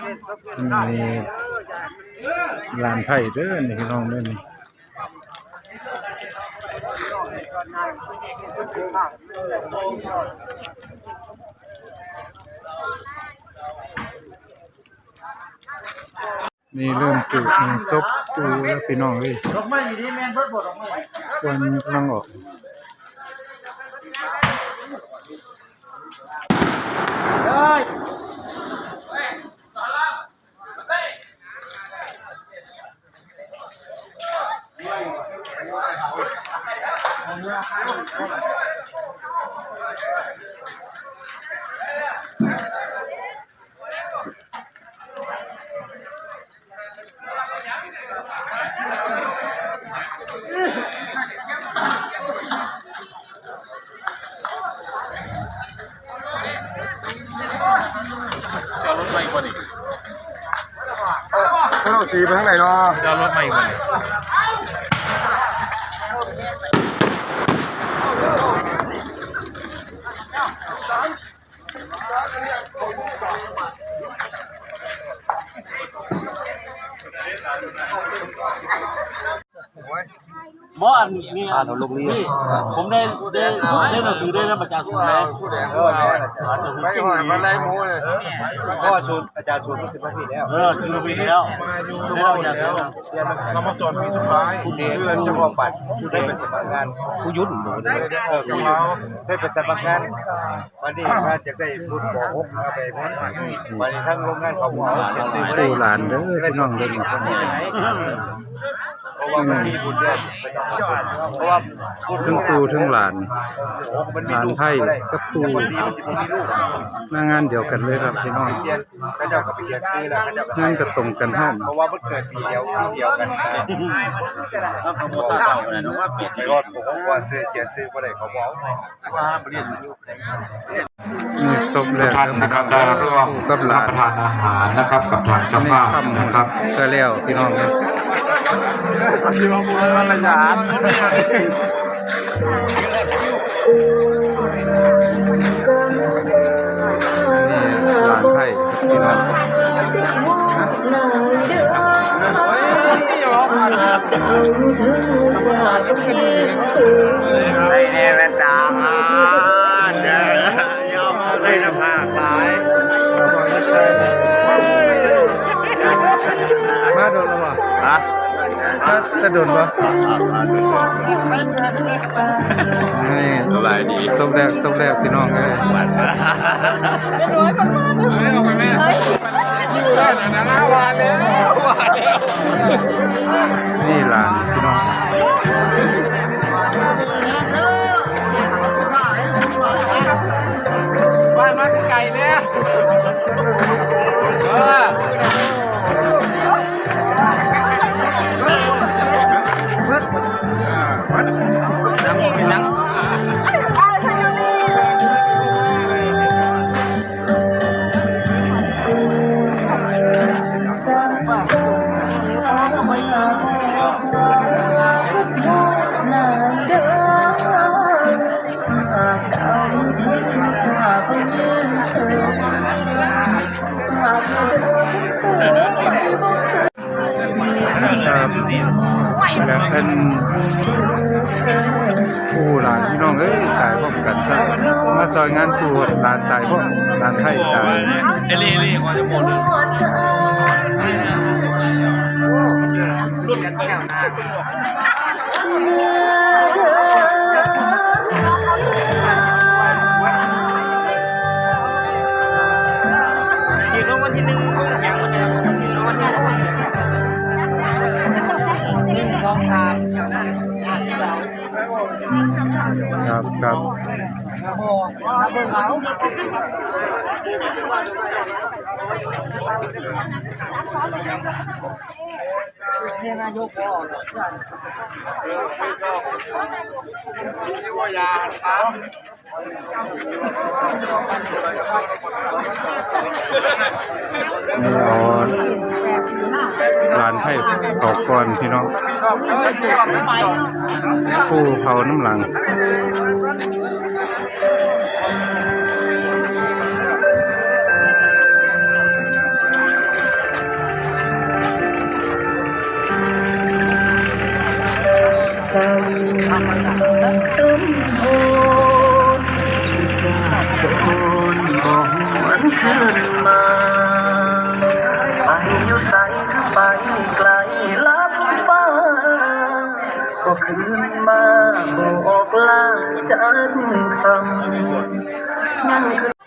นี่ลานไผ่เด้อนี่พี่น้องเด้อนี่นี่เริ่มจุนี่ซบจูแล้วพี่น้องเลยดอกไม้อยู่ที่แม่นเบิดบ่ดอกไม้ควรกำลังออกเราสีไปทางไหนเนาะจะรถใหม่ก่อนหมออันนี้ผมได้หนังสือได้แล้วประจานสูตรแล้วไม่ห่อยมาไล่หมูเลยเพราะว่าสูตรอาจารย์สูตรมันคือมาปีแล้วคือมาปีแล้วเรามาสอนปีสุดท้ายเพื่อนเจ้าพ่อปัดได้ไปสมัครงานผู้ยุ่นได้ไปสมัครงานวันนี้ถ้าจะได้พูดบอกฮกเอาไปพ้นวันนี้ทั้งโรงงานเขาบอกเป็นซื้อไม่ได้ตู้หลานเด้อพี่น้องเด้อเพราะว่ามันมีบุญเดือนเพราะว่าทั้งตู้ทั้งหลานหลานไผ่กับตู้หน้างานเดียวกันเลยครับพี่น้องก็เจ้ากับไปเขียนชื่อแล้วก็เจ้ากับงานก็ตรงกันห้องเพราะว่ามันเกิดปีเดียวกันแล้วเขาบอกเก่าเลยนะว่าเปลี่ยนไปรอดผมว่าซื้อเขียนชื่อก็ได้เขาบอกว่าเรียนนี่ซบแล้วท่านนะครับได้ร่วมรับประทานอาหารนะครับกับทางเจ้าภาพนะครับก็แล้วพี่น้องเลยมีมาบุญมาจารย์นี่หลานไผ่พี่น้องใส่เนี่ยเป็นตางเดี๋ยวยอมใส่น้ำผ้าขายมาโดนแล้วป่ะฮะจะโดนป่ะนี่สบายดีซบแล้วพี่น้องเลยนี่หลานพี่น้องบ้านมาไกลเนี่ยแล้วเป็นผู้หลานพี่น้องเอ้ยตายพร้อมกันซะมาซอยงานผู้หลานตายพร้อมหลานไทยตายเอลี่ก่อนจะหมดรุ่นกันแก้วหน้าที่ลงวันที่1ยังวันนี้ลงวันที่1 2 3ครับเนี่ยนายกก็ที่ว่ายาครับ นี่เอาหลานไผ่เผาก่อนพี่น้องผู้เผาน้ำหลัง อยู่ใส่ไปไกลลับฟ้าก็คืนมาบอกลาจันทร์คำ